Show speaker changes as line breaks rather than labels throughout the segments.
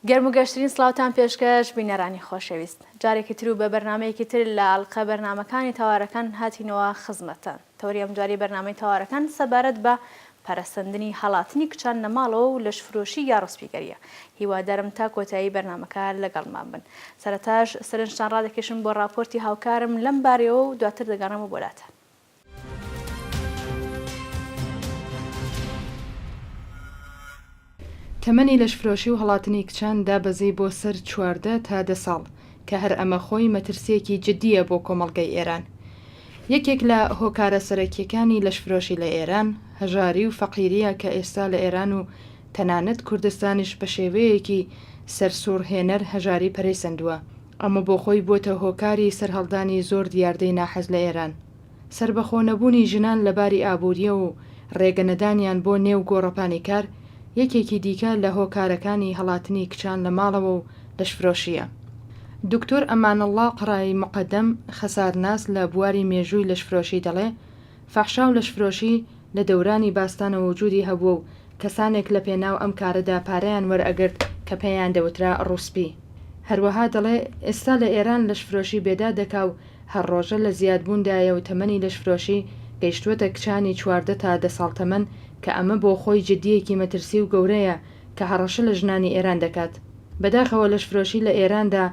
گەرم و گەشترین سڵاوتان پێشکەش بینەرانی خۆشەویست. جارێکی تر و بە بەرنامەیەکی تر لە ئەڵقە بەرنامەکانی تاوارەکان هاتینەوە خزمەتتان. تەوری ئەم جاری بەرنامەی تاوارەکان سەبارەت بە پەرەسەندنی هەڵاتنی کچان لە ماڵەوە و لەشفرۆشی یا ڕسپیگەریە. هیوادارم تا کۆتایی بەرنامەکە لەگەڵمان بن. سەرەتاش سەرنجتان ڕادەکێشم بۆ راپۆرتی هاوکارم لەم بارەوە و دواتر دەگەڕێمەوە بۆلاتان.
تەمەنی لەشفرۆشی و هەڵاتنی کچان دابەزی بۆ سەر 14 تا 10 ساڵ کە هەر ئەمە خۆی مەترسیەکی جددیە بۆ کۆمەڵگەی ئێران. یەکێک لە هۆکارە سەرەکیەکانی لەشفرۆشی لە ئێران هەژاری و فەقیریە کە ئێستا لە ئێران و تەنانەت کوردستانیش بە شێوەیەکی سەرسوڕهێنەر هەژاری پەرەیسەندووە. ئەمە بۆ خۆی بۆتە هۆکاری سەرهەڵدانی زۆر دیاردەی ناحەز لە ئێران. سربەخۆنەبوونی ژنان لەباری ئابووریە و ڕێگەنەدانیان بۆ نێو گۆڕەپانی کار یەکێکی دیکە لە هۆکارەکانی هەڵاتنی کچان لە ماڵەوە و لەشفرۆشیە. دکتۆر ئەمانەڵڵا قڕایی مقەدەم خەسارناس لە بواری مێژووی لەشفرۆشی دەڵێ فەحشا و لەشفرۆشی لە دەورانی باستانە وجودی هەبووە و کەسانێک لە پێناو ئەم کارەدا پارەیان وەرئەگرت کە پێیان دەوترا ڕوسپی. هەروەها دەڵێ ئێستا لە ئێران لەشفرۆشی بێدا دەکا و هەر ڕۆژە لە زیادبووندایە و تەمەنی لەشفرۆشی گەیشتووەتە کچانی 14 تا 10 ساڵ تەمەن کە ئەمە بۆ خۆی جددیەکی مەترسی و گەورەیە کە هەڕەشە لە ژنانی ئێران دەکات. بەداخەوە لەشفرۆشی لە ئێراندا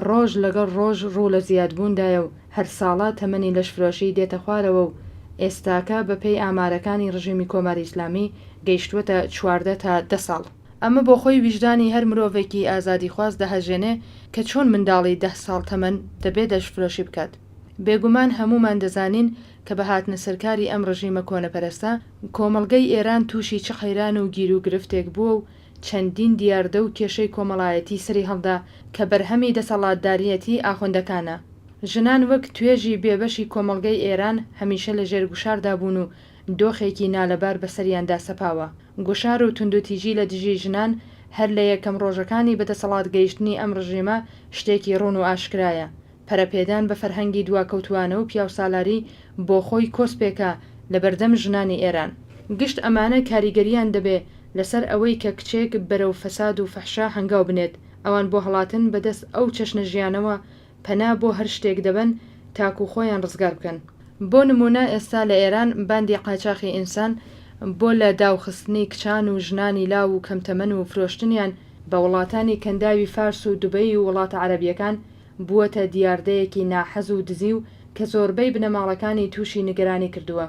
ڕۆژ لەگەڵ ڕۆژ ڕوو لە زیادبووندایە و هەر ساڵە تەمەنی لەشفرۆشی دێتە خوارەوە و ئێستاکە بەپێی ئامارەکانی ڕژیمی کۆماری ئیسلامی گەیشتووەتە 14 تا 10 ساڵ. ئەمە بۆ خۆی ویژدانی هەر مرۆڤێکی ئازادی خواست دەهەژێنێ کە چۆن منداڵی 10 ساڵ تەمەن دەبێت لەشفرۆشی بکات. بێگومان هەمومان دەزانین کە بە هاتنە سەرکاری ئەم ڕژیمە کۆنەپەرستە کۆمەڵگەی ئێران تووشی چ خەیران و گیر و گرفتێک بووە و چەندین دیاردە و کێشەی کۆمەڵایەتی سری هەڵدا کە بەرهەمی دەسەڵاتداریەتی ئاخوندەکانە. ژنان وەک توێژی بێبەشی کۆمەڵگەی ئێران هەمیشە لە ژێر گوشاردا بوون و دۆخێکی نالەبار بەسەریاندا سەپاوە. گوشار و توندوتیژی لە دژی ژنان هەر لە یەکەم ڕۆژەکانی بەدەسەڵات گەیشتنی ئەم ڕژیمە شتێکی ڕوون و ئاشکرایە. پەرەپێدان بە فەرهەنگی دواکەوتوانە و پیاوسالاری بۆ خۆی کۆسپێکە لە بەردەم ژنانی ئێران. گشت ئەمانە کاریگەریان دەبێ لەسەر ئەوەی کە کچێک بەرەو فەساد و فەحشا هەنگاو بنێت. ئەوان بۆ هەڵاتن بەدەست ئەو چەشنە ژیانەوە پەنا بۆ هەر شتێک دەبن تاکو خۆیان ڕزگار بکەن. بۆ نمونە ئێستا لە ئێران باندی قاچاقی ئینسان بۆ لە داوخستنی کچان و ژنانی لاو و کەمتەمەن و فرۆشتنیان بە وڵاتانی کەنداوی فارس و دوبەی و وڵاتە عەرەبیەکان بووەتە دیاردەیەکی ناحەز و دزی و کە زۆربەی بنەماڵەکانی تووشی نیگەرانی کردووە.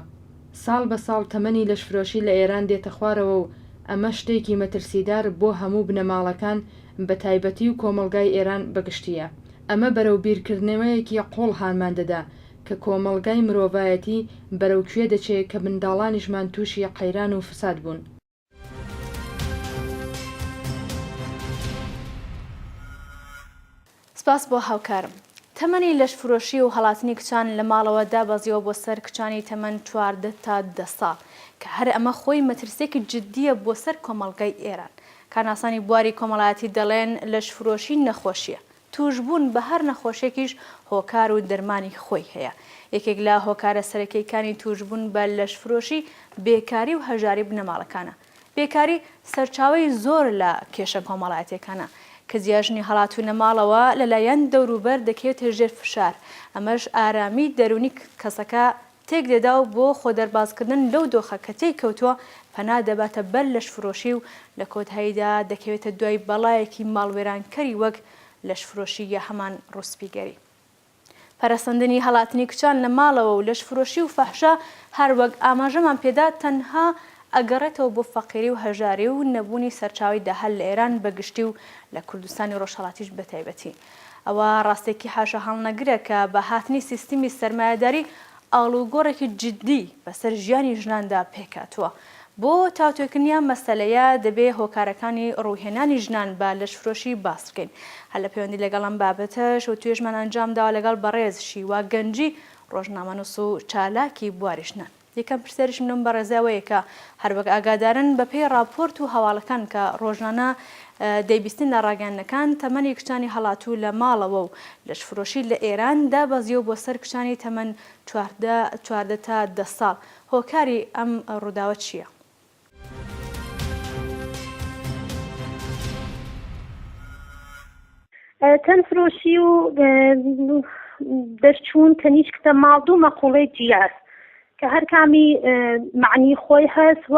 ساڵ بە ساڵ تەمەنی لەشفرۆشی لە ئێران دێتە خوارەوە و ئەمە شتێکی مەترسیدار بۆ هەموو بنەماڵەکان بە تایبەتی و کۆمەڵگای ئێران بەگشتیە. ئەمە بەرەو بیرکردنەوەیەکی قوڵ هانمان دەدا کە کۆمەڵگای مرۆڤایەتی بەرەو کوێ دەچێت کە منداڵانیشمان تووشی قەیران و فساد بوون.
سپاس بۆ هاوکارم. تەمەنی لەشفرۆشی و هەڵاتنی کچان لە ماڵەوە دابەزیەوە بۆ سەر کچانی تەمەن 14 تا 10 ساڵ کە هەر ئەمە خۆی مەترسێکی جددیە بۆ سەر کۆمەڵگەی ئێران. کارناسانی بواری کۆمەڵایەتی دەڵێن لەشفرۆشی نەخۆشیە. توشبوون بە هەر نەخۆشیێکیش هۆکار و دەرمانی خۆی هەیە. یەکێک لە هۆکارە سەرەکیەکانی توشبوون بە لەشفرۆشی بێکاری و هەژاری بنەماڵەکانە. بێکاری سەرچاوەی زۆر لە کێشە کۆمەڵایەتیەکانە کە جیاژنی هەڵاتوونە ماڵەوە لەلایەن دەوروبەر دەکەوێتە ژێر فشار. ئەمەش ئارامی دەرونی کەسەکە تێک دەدا و بۆ خۆدەربازکردن لەو دۆخە کە تێی کەوتووە پەنا دەباتە بەر لەشفرۆشی و لە کۆتاییدا دەکەوێتە دوای بەڵایەکی ماڵوێرانکەری وەک لەشفرۆشی یا هەمان ڕوسپیگەری. پەرەسەندنی هەڵاتنی کچان لە ماڵەوە و لەشفرۆشی و فەحشا هەروەک ئاماژەمان پێدا تەنها ئەگەڕێتەوە بۆ فەقیری و هەژاری و نەبوونی سەرچاوی داهەل لە ئێران بەگشتی و لە کوردستانی ڕۆژهەڵاتیش بەتایبەتی. ئەوە ڕاستێکی حاشا هەڵنەگرە کە بە هاتنی سیستمی سەرمایەداری ئاڵوگۆڕێکی جددی بەسەر ژیانی ژناندا پێکاتووە. بۆ تاوتوێکردنیان مەسەلەیە دەبێ هۆکارەکانی ڕووهێنانی ژنان بە لەشفرۆشی باس بکەین. هەر لە پەیوەندی لەگەڵ ئەم بابەتەش و توێژمان ئەنجامداوە لەگەڵ بەڕێز شیوا گەنجی ڕۆژنامەنووس و چالاکی بواری ژنان. یەکەم پرسیارشم لەم بەڕێزەوەیە کە هەروەک ئاگادارن بەپێی راپۆرت و هەواڵەکان کە ڕۆژانە دەیبیستن لە ڕاگەیاندنەکان تەمەنی کچانی هەڵاتوو لە ماڵەوە و لەشفرۆشی لە ئێران دابەزیەوە بۆ سەر کچانی تەمەن 14 تا 10 ساڵ. هۆکاری ئەم ڕووداوە چییە؟
تەنفرۆشی و دەرچوون کەنیشکتە ماڵ دوو مەقوڵەی جیاز کە هەر کامی معنی خۆی هەست و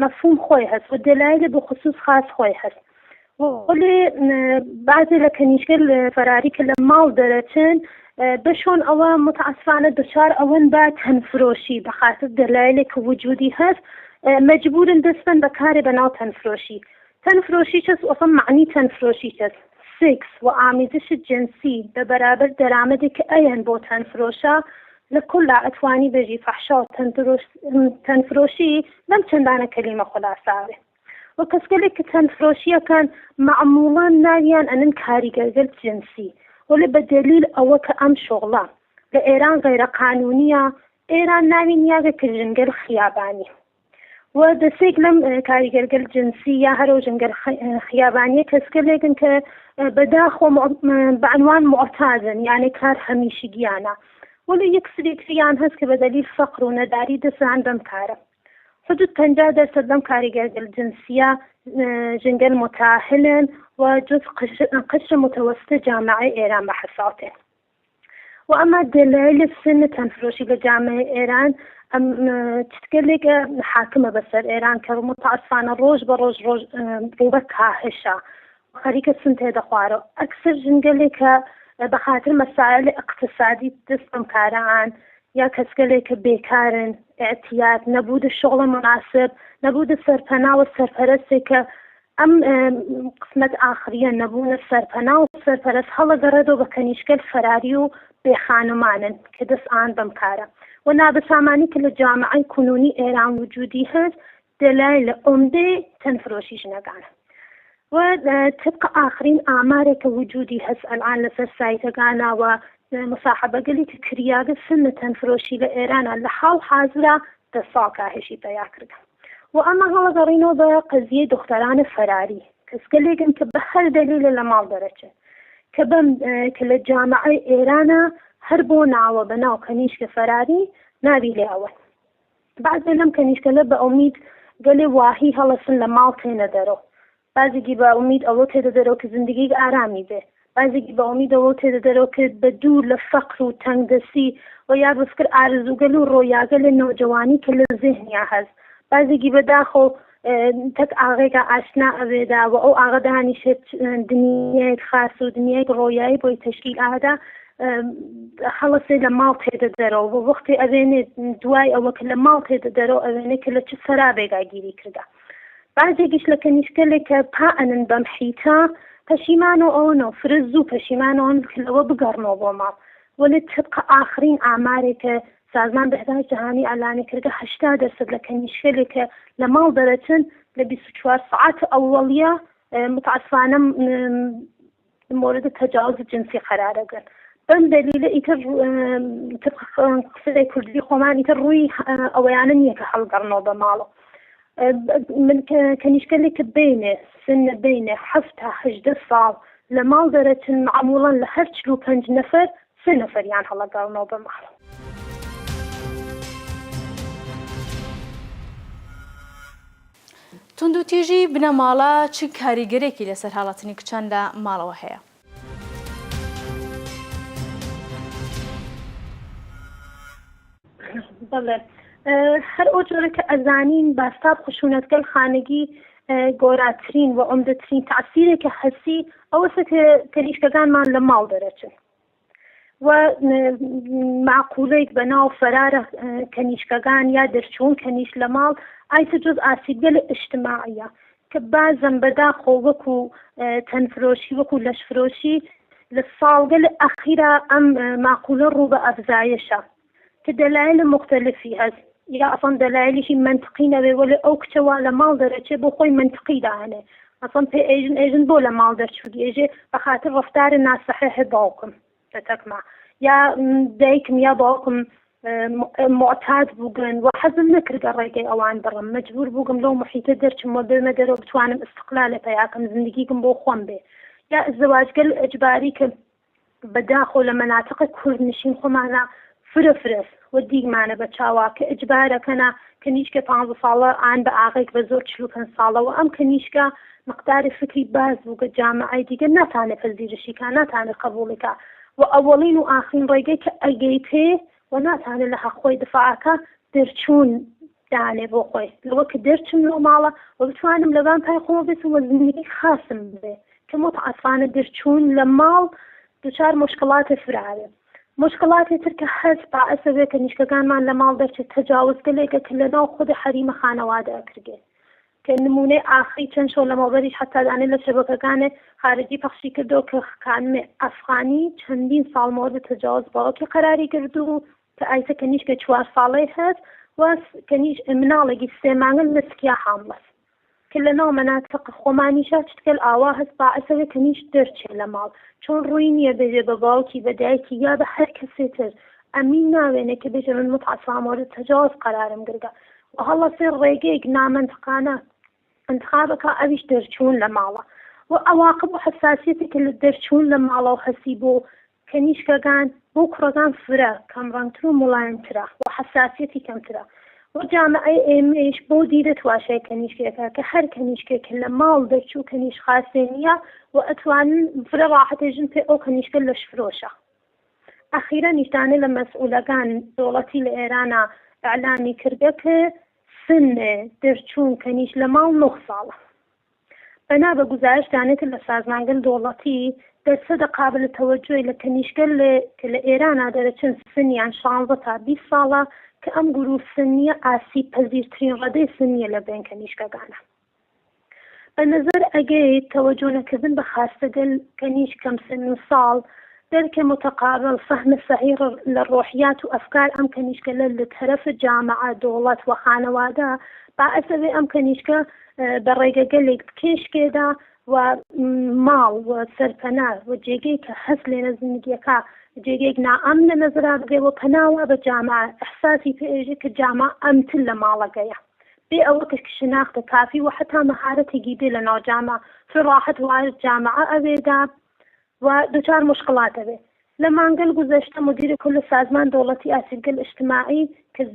مەفهوم خۆی هەست و دەلایل بە خصوص خاص خۆی هەست وڵێ بعضێ لە کەنیشکە فەراری کە لە ماڵ دەرەچن بەشۆن ئەوە متعاسفانە دچار ئەوەن با تەنفرۆشی بەخاتر دەلایلێک وجودی هەست مەجبورن دەستن بەکارێ بەناو تەنفرۆشی تەنفرۆشی چەس وەفەم معنی تەنفرۆشی چەس سێکس و ئامێزش جنسی بە بەرابەر دەرامەدێک کە ئەیەن بۆ تەنفرۆشە لە کولا ئەتوانی بێژی فەحشا و تەنفرۆشی لەم چەندانە کەلیمە خولاساوێ و کەسگەلێک کە تەنفرۆشیەکان معموڵان ناویان ئەنن کاریگەرگەر جنسی ولی بە دلیل ئەوە کە ئەم شغڵە لە ئێران غیرە قانونیە ئێران ناوی نیاگە کە ژنگەر خیابانی و دەسێک لەم کاریگەرگەر جنسی یا هەرۆ ژنگەر خیابانیە کەسگەلێکن کە بەداخۆ بەعنوان معتادن یعنی کار هەمیشگیانە ولی یەک سرێکیان هەست کە بە دلیل فەقر و نەداری دەسان بەم کارە حدود 50% لەم کاریگەرگەر جنسیە ژنگەر متاهلن و جز قشر متوسط جامعه ئێران بەحساتێ و ئەمە دەلایل سن تەنفرۆشی لە جامعه ئێران چتگەلێک حاکمە بەسەر ئێران کە متعاسفانە ڕۆژ بە ڕۆژ بە کاهشە خەریکە سن تێدەخوارەوە ئەکسەر ژنگەلێکە بەخاتر مەسائل اقتصادی دەست بەم کارەان یا کەسگەلێکە بێکارن اعتیاد نەبوودە شغڵە مناسب نەبوودە سەرپەنا و سەرپەرستێکە ئەم قسمەت ئاخریە نەبوونە سەرپەنا و سەرپەرست هەڵەگەڕێتەوە بە کەنیشکەل فەراری و بێخانمانن کە دەست ئان بەم کارە و نابەسامانی کە لە جامعەی کنونی ئێران وجودی هەست دەلایل عومدەی تەنفرۆشی ژنەکانە و طبق آخرین ئامارێکە وجودی هەست ئەلان لەسەر سایتەکانەوە مصاحبەگەلی کە کریاگە سن تەنفرۆشی لە ئێرانە لە حاڵ حازرا 10 ساڵ کاهێشی پەیا کردە و ئەمە هەڵەگەڕینەوە بە قەزیەی دختەرانە فەراری کەسگەلێکن کە بە هەر دەلیلە لە ماڵ دەرەچێت کە بەم کە لە جامعەی ئێرانە هەر بۆ ناوە بە ناو کەنیشکە فەراری ناوی لێ ئەوە بعضێ لەم کەنیشکەلە بە ئومید گەلێ واهی هەڵەسن لە ماڵ تێنە دەرەوە بعضێکی بە ئومید ئەوە تێدە دەرەوە کە زندگی ئارامی بێ بعضێکی بە ئومید ئەوە تێدە دەرەوە کە بە دوور لە فەقر و تەنگدەسی و یا بەسکرد ئارزوگەل و ڕۆیاگە لە نەوجەوانی کە لە ذهنیا هەست بعضێکی بەداخۆ تەک ئاغێکە ئاشنا ئەوێدا و ئەو ئاغا دانیشێت دنیایەک خاص و دنیایەک ڕۆیایی بۆی تەشکیل ئادا هەڵەسێ لە ماڵ تێدە دەرەوە بۆ وەختی ئەوێنێت دوای ئەوە کە لە ماڵ تێدە دەرەوە ئەوێنێ کە لە چ سەرا بێگاگیری کردە بعضێکیش لە کەنیشکەلێکە پا ئەنن بەم حیتا پەشیمانەوە ئەوەنەوە فرز و پەشیمانەوەن لەوە بگەڕنەوە بۆ ماڵ ولی طبق ئاخرین ئامارێکە سازمان بەهدای جەهانی ئەلانی کردە 80% لە کەنیشکەلێکە لە ماڵ دەرەچن لە 24 ساعات ئەوەڵیە متعاسفانە مورد تجاوز جنسی قرارەگرن بەم دلیلە ئیتر قسەی کوردی خۆمان ئیتر ڕووی ئەوەیانە نییە کە هەڵگەڕنەوە بە ماڵەوە من کەنیشکەلێکە بینێ سن بینێ 7 تا 18 ساڵ لە ماڵ دەرەچن معموڵەن لە هەر 45 نەفەر 3 نەفەریان هەڵەگەڕنەوە بە ماڵەوە
توندوتیژی بنەماڵە چ کاریگەرێکی لەسەر هاڵاتنی کچان لە ماڵەوە هەیە؟
بەڵێ هەر ئەو جۆرە کە ئەزانین باستاب خشونەتگەل خانگی گۆراترین و عومدەترین تەعسیرێکە هەسی ئەوەسە کە کەنیشکەکانمان لە ماڵ دەرەچن و معقولەیەک بەناو فەرارە کەنیشکەکان یا دەرچوون کەنیش لە ماڵ ئایتە جز ئاسیبگەل ئیجتیماعیە کە بازم بەداخۆ وەکو تەنفرۆشی وەکو لەشفرۆشی لە ساڵگەل ئەخیرا ئەم معقولە ڕوو بە ئەفزایشە کە دەلایل مختلفی هەست یا ئەسڵ دەلایلیشی منطقی نەبێ وەلی ئەو کچەوە لە ماڵ دەرەچێ بۆ خۆی منطقی داهەنێ ئەسڵ پێ ئێژن بۆ لە ماڵ دەرچوو ئێژێ بەخاتر ڕەفتارە ناسەحیح باوکم دەتەکما یا دایکم یا باوکم معتاد بووگن و حەزم نەکردە ڕێگەی ئەوان بڕم مەجبور بووگم لەو محیتە دەرچم و بێمە دەرەوە بتوانم ئیستقلالە پەیاکەم زندگیکم بۆ خۆم بێ یا ئەزدەواجگەل ئەجباری کە بەداخۆ لە مەناتقە کوردنشین خۆمانە فرە فرەس و دیگمانە بە چاوا کە ئجبارەکەنا کەنیشکە 15 ساڵە ئان بە ئاغێک بە زۆر 45 ساڵەوە ئەم کەنیشکە مقداری فکری باز بوو کە جامعای دیگە ناتانێت پەذیرشیکە ناتانێت قبوڵیکە و ئەوەڵین و ئاخرین ڕێگەی کە ئەگەیتێ و ناتانێت لە حەقخۆی دفاعەکە دەرچوون دانێ بۆ خۆی لەوە کە دەرچم لەو ماڵە و بتوانم لەبان پای خۆ بێت و زندگی خاصم بێ کە متعەسفانە دەرچوون لە ماڵ دوچار مشکڵاتی فراوێ مشکڵاتی تر کە هەست باعثە بێت کەنیشکەکانمان لە ماڵ دەرچێت تەجاوزگەلێکە کە لەناو خودی حەریمە خانەوادە ئەکرێت کە نمونەی ئاخری چەند شەو لەمەوبەریش حتا دانێت لە شەبەکەکانی خارجی پەخشی کردەوە کە کانمێ ئەفغانی چەندین ساڵ مۆرد تەجاوز بەڵکی قەراری کردو کە ئایسە کەنیشکە 4 ساڵەی هەست و کەنیش مناڵێکی 3 مانگە لە سکیا حاملەس کە لەناو مەناتق خۆمانیشا چتکەل ئاوا هەست باعثە کەنیش دەرچێت لە ماڵ چۆن ڕووی نییە بێژێ بە باوکی بە دایکی یا بە هەر کەسێتر ئەمین ناوێنێ کە بێژە من متعەسفام مۆرد تەجاوز قەرارم گرگە و هەڵە سێ ڕێگەیەک نامەنتقانە انتخابەکە ئەویش دەرچوون لە ماڵە و ئەواقب و حساسیەتی کە لە دەرچوون لە ماڵە و هەسی بۆ کەنیشکەکان بۆ کوڕەکان فرە کەمڕەنگتر و مڵایمترە و حساسیەتی کەمترە و جامعەی ئێمەش بۆ دیرە تواشای کەنیشکێکە کە هەر کەنیشکێک لە ماڵ دەرچوو کەنیش خاسێ نییە و ئەتوانن فرە ڕاحەتێژن پێ ئەو کەنیشکە لەش فرۆشە ئەخیرا نیشتانە لە مەسئولەکان دەوڵەتی لە ئێرانە ئەعلامی کردە کە سنێ دەرچوون کەنیش لە ماڵ 9 ساڵە بەنا بە گزارش دانێت لە سازمانگەل دەوڵەتی دەرسەدە قابل تەوەجۆی لە کەنیشکە کە لە ئێرانە دەرەچن سنیان 16 تا 20 ساڵە کە ئەم گروپ سنیە ئاسیب پەذیرترین ڕەدەی سنیە لە بین کەنیشکەکانە بە نەزەر ئەگەی تەوەجۆ نەکردن بە خاستەگەل کەنیش کەم سن و ساڵ درک متقابل فهم صحيح للروحيات وأفكار أم كنيشكا للطرف الجامعة دولت وخانواده باعث أم كنيشكا بريقة قلق كيشكا ومال وسرپنا وجيجي كحس لنا زندگيكا جيجي نعم لنظرات وپناوة بجامعة إحساسي في إيجيك الجامعة أمتل مالقيا بأوقك شناخت كافي وحتى مهارتي جيبي لنا جامعة في راحة وارد جامعة أبدا ودچار مشکلات به لما انقل گذشته مدیر کل سازمان دولتی آسیبگل اجتماعی که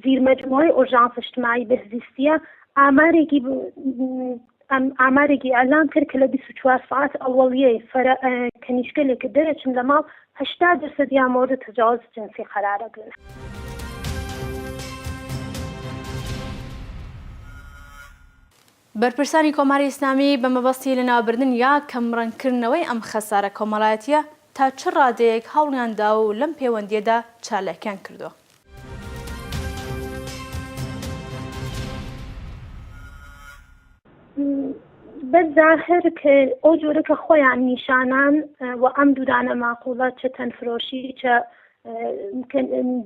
زیر مجموعه اورژانس اجتماعی بهزیستیه آمارێکی ئەلان کرد کە لە 24 ساعت ئەوەڵیەی کەنیشکەلێکە دەرەچن لە ماڵ 80% یا مورد تجاوز جنسی قەرارەگرن.
بەرپرسانی کۆماری ئیسلامی بە مەبەستی لەناوبردن یا کەمڕەنگکردنەوەی ئەم خەسارە کۆمەڵایەتیە تا چ ڕادەیەک هەوڵیاندا و لەم پەیوەندیەدا چالاکیان کردووە.
بەظاهر کە ئەو جۆرە کە خۆیان نیشانان و ئەم دوودانە ماقوڵە چە تەنفرۆشی چە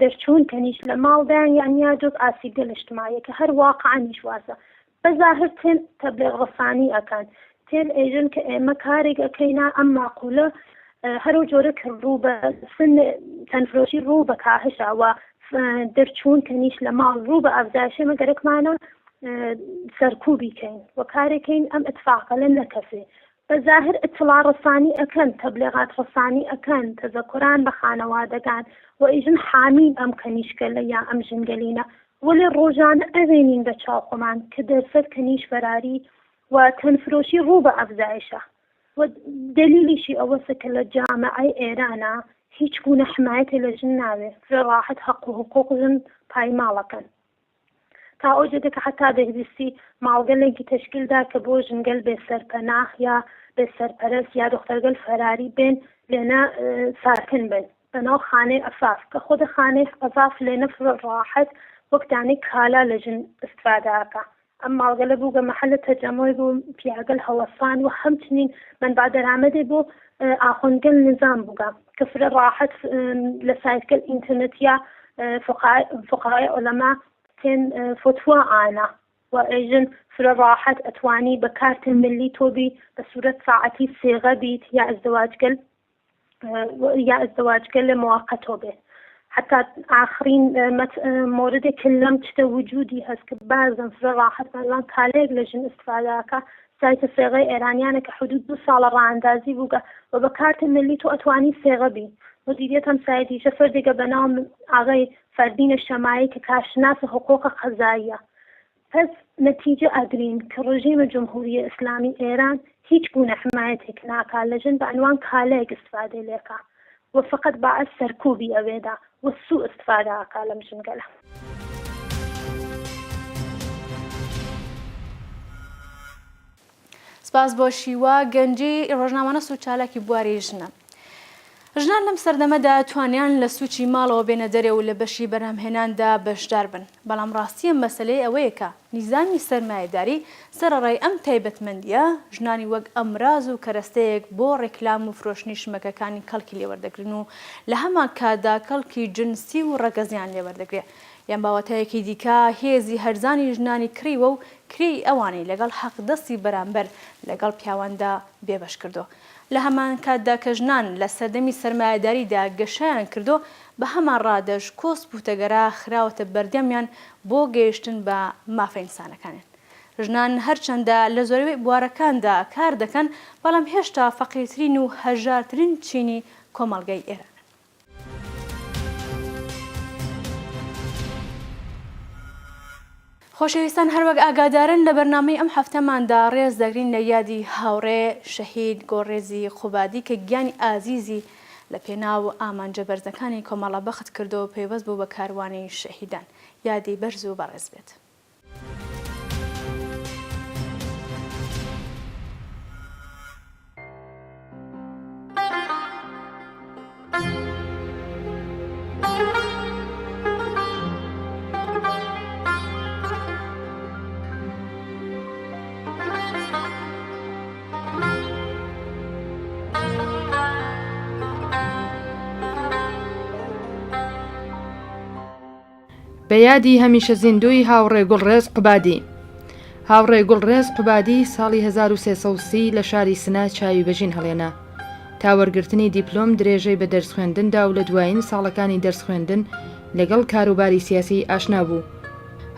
دەرچوون کەنیش لە ماڵدایان یانیا جۆز ئاسیبگەل اجتماعیە کە هەر واقعانیش وازە بەظاهر تێن تەبلیغ ڕەسانی ئەکەن تێن ئێژن کە ئێمە کارێک ئەکەینا ئەم ماقوڵە هەرو جۆرە کە ڕوو بە سن تەنفرۆشی ڕوو بە کاهشە و دەرچوون کەنیش لە ماڵ ڕوو بە ئەفزایشە مەگەرەکمانە سەرکوبی کەین و کارێکین ئەم ئەتفاقە لە نەکەسێ بەظاهر ئیطلاع ڕەسانی ئەکەن تەبلیغات ڕەسانی ئەکەن تەزەکوران بە خانەوادەکان و ئیژن حامین ئەم کەنیشکەلە یا ئەم ژنگەلینە ولی ڕۆژانە ئەوێنین بە چاوخۆمان کە دەرسەر کەنیش بەراری و تەنفرۆشی ڕوو بە ئەفزایشە و دلیلیشی ئەوەسە کە لە جامعەی ئێرانە هیچ گونە حمایەتی لە ژن ناوێ ڕاحەت حەق و حقوق ژن پایماڵەکەن تا ئەو جێگە کە حتا بەهزیستی ماڵگەلێکی تەشکیلدا کە بۆ ژنگەل بێ سەرپەناح یا بێ سەرپەرست یا دختەرگەل فەراری بێن لێنە ساکن بن بەناو خانەی ئەفاف کە خۆدە خانەی ئەفاف لێنە ڕاحەت وەک دانەی کالا لە ژن ئستفادەکە ئەم ماڵگەلە بوو گە مەحەلە تەرجەمۆی بوو پیاگەل هەوەسان و هەمچنین منبع دەرامەدێ بۆ ئاخۆنگەل نظام بووگە کە فرە ڕاحەت لە سایتگەل ئینترنێتیا فقهای عولەما تێن فتوە ئانا و ئێژن فرە ڕاحەت ئەتوانی بە کارتە ملی تۆبی بە سوورەت ساعەتی سێغە بیت یا ئەزدەواجگەل لە مواقەتۆ بێ حتى آخرين موردك كلم تشتا وجودي هسك بعضاً في راحت مثلاً كاليق لجن استفادة سايت الصيغة إيرانيانة كحدود 2 سال راندازي بوغا وبكارت ملي تو أتواني صيغة بي مدیریت همسایەتیشە فەردێکە بەناو ئاغای فەردین شەمایی کە کارشناس حقوق قەزاییە. پس نەتیجە ئەگرین کە ڕژیمە جمهوریە ئیسلامی ئێران هیچ گونە حمایەتێک ناکات لە ژن بە عنوان کالەیەک ئیستفادەی لێکا و فقط باعث سەرکوبی ئەوێدا و سوء ئیستفادە ئاکا لەم ژنگەلە.
سپاس بۆ شیوە گەنجی ڕۆژنامە سوود چالاکی بواری ژنە. ژنان لەم سەردەمەدا توانیان لە سوچی ماڵەوە بێنە دەرێ و لە بەشی بەرهەمهێناندا بەشدار بن، بەڵام ڕاستیە مەسەلەی ئەوەیە کە نیزامی سەرمایەداری سەرەڕای ئەم تایبەتمەندیە ژنانی وەک ئەمراز و کەرەستەیەک بۆ ڕێکلام و فرۆشتنی شمەکەکانی کەڵکی لێوەردەگرن و لە هەمان کاتدا کەڵکی جنسی و ڕەگەزیان لێوەردەگرێت. یان باوەتایەکی دیکە هێزی هەرزانی ژنانی کڕیوە و کری ئەوانەی لەگەڵ حەقدەستی بەرامبەر لەگەڵ پیاواندا بێبەش کردو. لە هەمان کاتدا کە ژنان لە سەردەمی سەرمایەداریدا گەشایان کردو بە هەمان ڕادەش کۆسپ و تەگەرا خراوەتە بەردەمیان بۆ گەیشتن بە مافە ئینسانەکانیان. ژنان هەرچەندە لە زۆربەی بوارەکاندا کار دەکەن بەڵام هێشتا فەقیرترین و هەژارترین چینی کۆمەڵگەی ئێران. خۆشەویستان هەروەک ئاگادارن لە بەرنامەی ئەم هەفتەماندا ڕێز دەگرین لە یادی هاوڕێ شەهید گۆڕێزی خوبادی کە گیانی ئازیزی لە پێناو ئامانجە بەرزەکانی کۆمەڵە بەخت کردو و پەیوەست بوو بە کاروانی شەهیدان. یادی بەرز و بەڕێز بێت.
بە یادی هەمیشە زیندوی هاوڕێ گوڵڕێز قوبادی. هاوڕێ گوڵڕێز قوبادی ساڵی 1330 لە شاری سنا چاوی بەژین هەڵێنا. تاوەرگرتنی دیپلۆم درێژەی بە دەرس خوێندندا و لە دوایین ساڵەکانی دەرس خوێندن لەگەڵ کاروباری سیاسی ئاشنا بوو.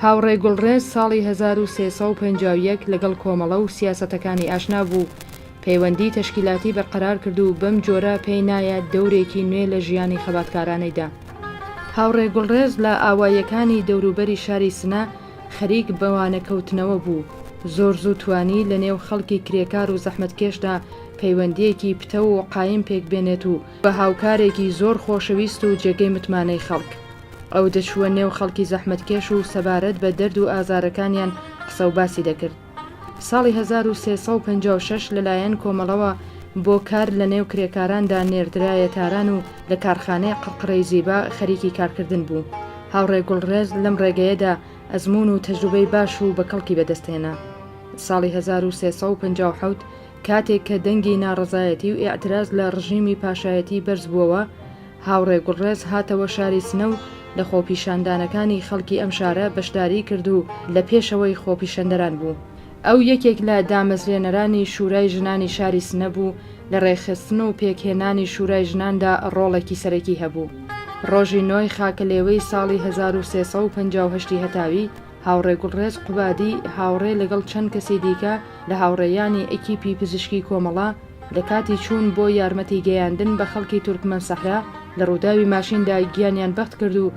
هاوڕێ گوڵڕێز ساڵی 1351 لەگەڵ کۆمەڵە و سیاسەتەکانی ئاشنا بوو. پەیوەندی تەشکیلاتی بەرقەرار کرد و بەم جۆرە پێی نایە دەورێکی نوێ لە ژیانی خەباتکارانەیدا. هاوڕێ گوڵڕێز لە ئاوایەکانی دەوروبەری شاری سنا خەریک بەوانەکەوتنەوە بوو. زۆر زوو توانی لە نێو خەڵکی کرێکار و زەحمەتکێشدا پەیوەندیەکی پتە و قایم پێک بێنێت و بە هاوکارێکی زۆر خۆشەویست و جێگەی متمانەی خەڵک. ئەو دەچووە نێو خەڵکی زەحمەتکێش و سەبارەت بە دەرد و ئازارەکانیان قسە و باسی دەکرد. ساڵی 1356 لەلایەن کۆمەڵەوە بۆ کار لە نێو کرێکاراندا نێردرایە تاران و لە کارخانەی قڕقڕەی زیبا خەریکی کارکردن بوو. هاوڕێ گوڵڕێز لەم ڕێگەیەدا ئەزمون و تەجروبەی باش و بە کەڵکی بەدەستێنا. ساڵی 1357 کاتێک کە دەنگی ناڕەزایەتی و ئیعتراز لە ڕژیمی پاشایەتی بەرز بووەوە، هاوڕێ گوڵڕێز هاتەوە شاری سنە و لە خۆپیشاندانەکانی خەڵکی ئەم شارە بەشداری کرد و لە پێشەوەی خۆپیشەندەران بوو. ئەو یەکێک لە دامەزرێنەرانی شورای ژنانی شاری سنە بوو. لە ڕێخستن و پێکهێنانی شورای ژناندا ڕۆڵێکی سەرەکی هەبوو. ڕۆژی 9 خاکەلێوەی ساڵی 1358 هەتاوی هاوڕێ گوڵڕێز قوبادی هاوڕێ لەگەڵ چەند کەسی دیکە لە هاوڕێیانی ئەکیپی پزیشکی کۆمەڵە لە کاتی چوون بۆ یارمەتی گەیاندن بە خەڵکی تورکمەن سەحرا لە ڕووداوی ماشیندا گیانیان بەخت کرد و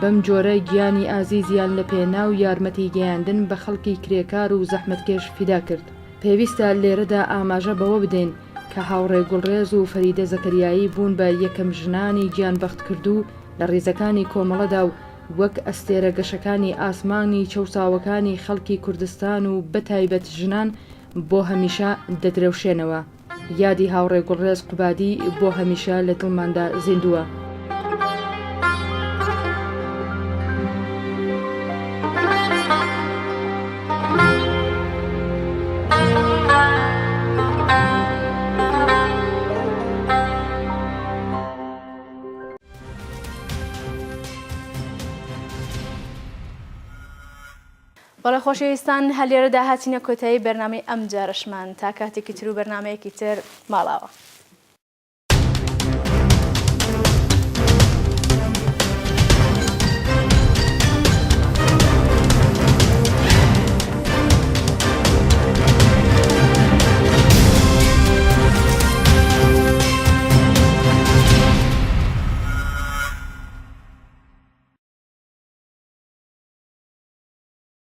بەم جۆرە گیانی ئازیزیان لە پێناو یارمەتی گەیاندن بە خەڵکی کرێکار و زەحمەتکێش فیدا کرد. پێویستە لێرەدا ئاماژە بەوە بدەین کە هاوڕێ گوڵڕێز و فەریدە زەکەریایی بوون بە یەکەم ژنانی گیانبەخت کرد و لە ڕێزەکانی کۆمەڵەدا و وەک ئەستێرە گەشەکانی ئاسمانی چەوساوەکانی خەڵکی کوردستان و بەتایبەت ژنان بۆ هەمیشە دەدرەوشێنەوە. یادی هاوڕێ گوڵڕێز قوبادی بۆ هەمیشە لە دڵماندا زیندووە.
بەڵێ خۆشەویستان هەلێرەدا هاتینە کۆتایی بەرنامەی ئەم جارەشمان تا کاتێکی تر و بەرنامەیەکی تر ماڵاوە.